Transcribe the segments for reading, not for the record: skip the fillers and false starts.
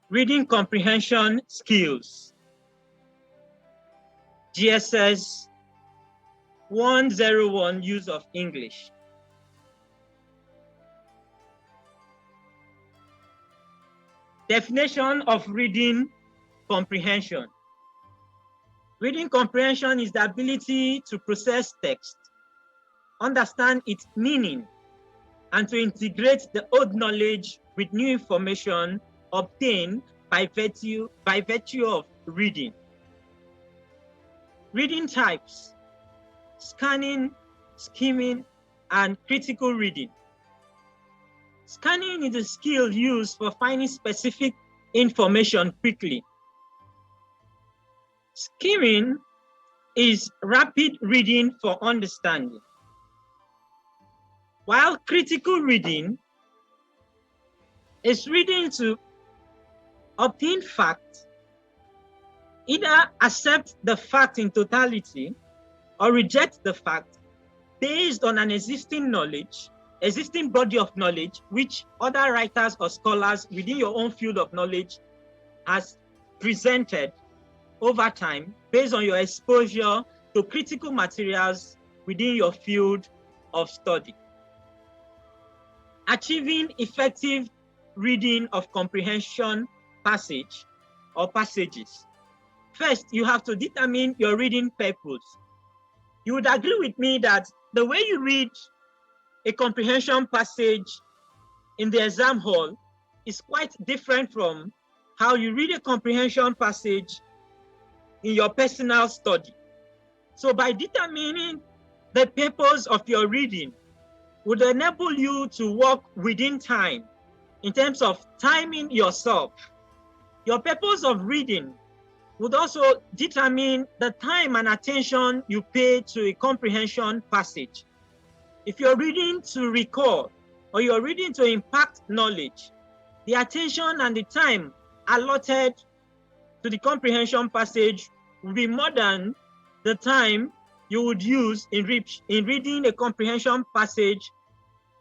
Reading comprehension skills. GSS 101, use of English. Definition of reading comprehension. Reading comprehension is the ability to process text, understand its meaning, and to integrate the old knowledge with new information obtained by virtue of reading. Reading types: scanning, skimming, and critical reading. Scanning is a skill used for finding specific information quickly. Skimming is rapid reading for understanding, while critical reading is reading to obtain facts, either accept the fact in totality or reject the fact based on an existing body of knowledge which other writers or scholars within your own field of knowledge has presented over time based on your exposure to critical materials within your field of study. Achieving effective reading of comprehension passage or passages. First, you have to determine your reading purpose. You would agree with me that the way you read a comprehension passage in the exam hall is quite different from how you read a comprehension passage in your personal study. So by determining the purpose of your reading would enable you to work within time in terms of timing yourself. Your purpose of reading would also determine the time and attention you pay to a comprehension passage. If you're reading to recall or you're reading to impact knowledge, the attention and the time allotted to the comprehension passage will be more than the time you would use in reading a comprehension passage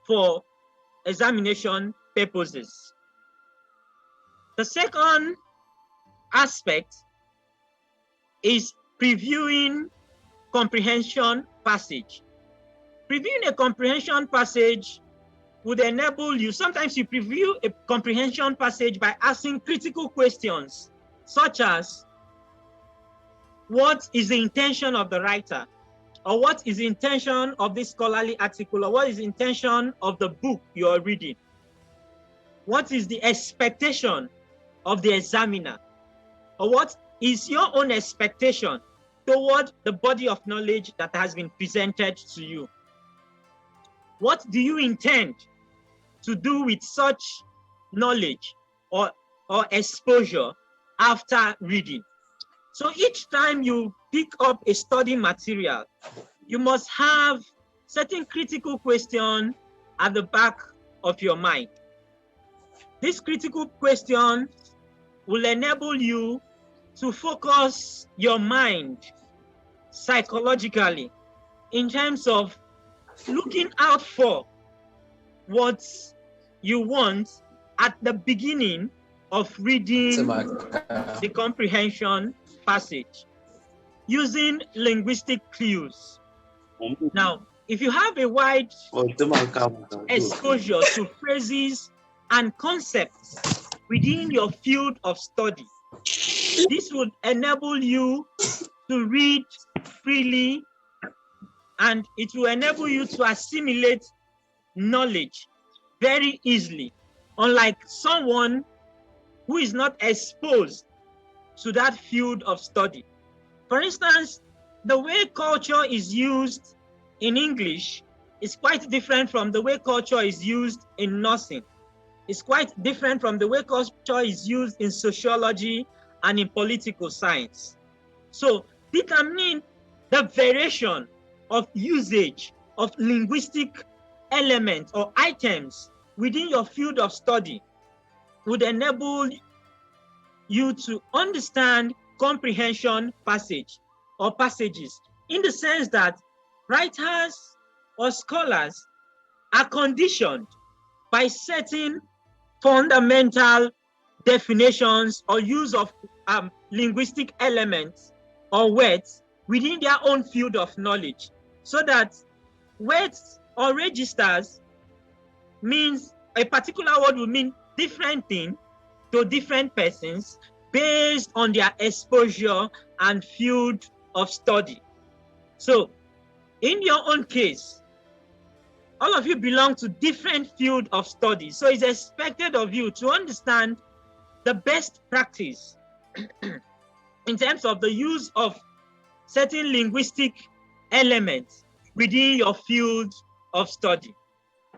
for examination purposes. The second aspect is previewing comprehension passage. Previewing a comprehension passage would enable you, sometimes you preview a comprehension passage by asking critical questions, such as, what is the intention of the writer? Or what is the intention of this scholarly article? Or what is the intention of the book you are reading? What is the expectation of the examiner? Or what is your own expectation toward the body of knowledge that has been presented to you? What do you intend to do with such knowledge or exposure after reading? So each time you pick up a study material, you must have certain critical questions at the back of your mind. This critical question will enable you to focus your mind psychologically in terms of looking out for what you want at the beginning of reading the comprehension passage using linguistic clues. Now, if you have a wide exposure to phrases and concepts within your field of study, this would enable you to read freely, and it will enable you to assimilate knowledge very easily, unlike someone who is not exposed to that field of study. For instance, the way culture is used in English is quite different from the way culture is used in nursing. It's quite different from the way culture is used in sociology and in political science. So determining the variation of usage of linguistic elements or items within your field of study would enable you to understand comprehension passage or passages, in the sense that writers or scholars are conditioned by certain fundamental definitions or use of linguistic elements or words within their own field of knowledge, so that words or registers means a particular word will mean different thing to different persons based on their exposure and field of study. So in your own case, all of you belong to different field of study. So it's expected of you to understand the best practice in terms of the use of certain linguistic elements within your field of study.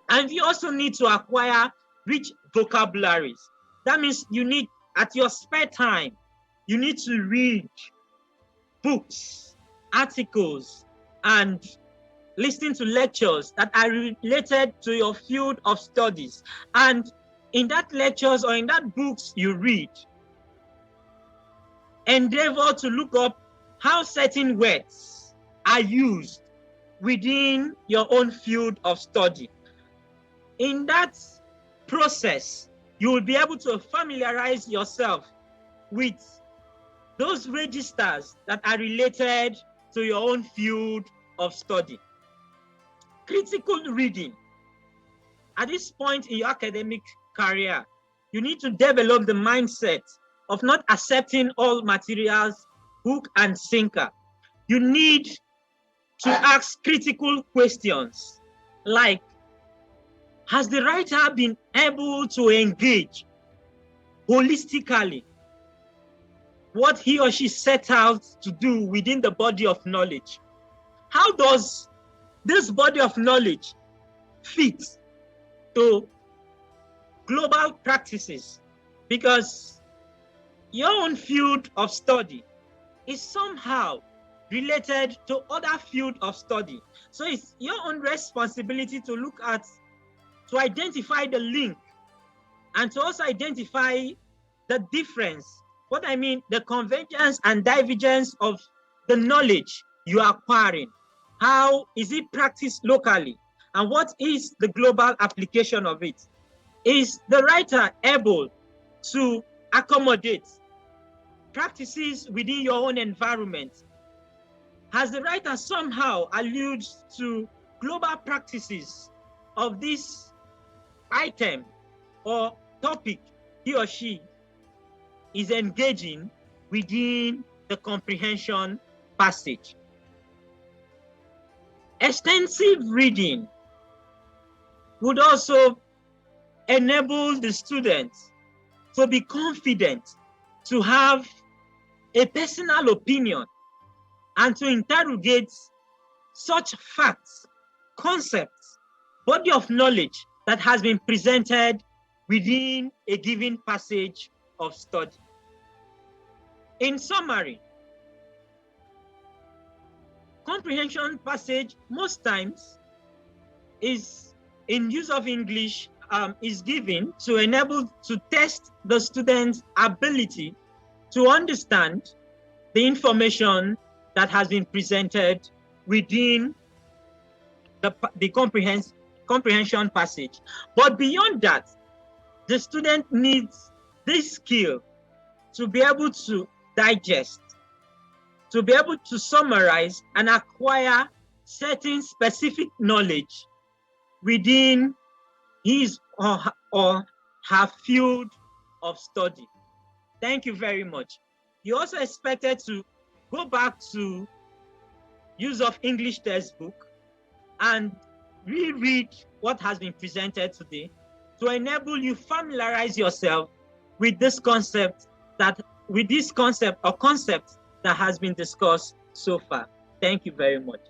And you also need to acquire rich vocabularies. That means you need, at your spare time, you need to read books, articles, and listen to lectures that are related to your field of studies. And in that lectures or in that books you read, endeavor to look up how certain words are used within your own field of study. In that process, you will be able to familiarize yourself with those registers that are related to your own field of study. Critical reading. At this point in your academic career, you need to develop the mindset of not accepting all materials hook and sinker. You need to ask critical questions like, has the writer been able to engage holistically what he or she set out to do within the body of knowledge? How does this body of knowledge fit to global practices? Because your own field of study is somehow related to other field of study. So it's your own responsibility to look at, to identify the link, and to also identify the difference. What I mean, the convergence and divergence of the knowledge you are acquiring. How is it practiced locally? And what is the global application of it? Is the writer able to accommodate practices within your own environment? Has the writer somehow alluded to global practices of this item or topic he or she is engaging within the comprehension passage? Extensive reading would also enable the students to be confident, to have a personal opinion, and to interrogate such facts, concepts, body of knowledge that has been presented within a given passage of study. In summary, comprehension passage most times is in use of English, is given to enable to test the student's ability to understand the information that has been presented within the comprehension passage. But beyond that, the student needs this skill to be able to digest, to be able to summarize and acquire certain specific knowledge within his or her field of study. Thank you very much. You're also expected to go back to use of English textbook and reread what has been presented today to enable you familiarize yourself with this concept or concepts that has been discussed so far. Thank you very much.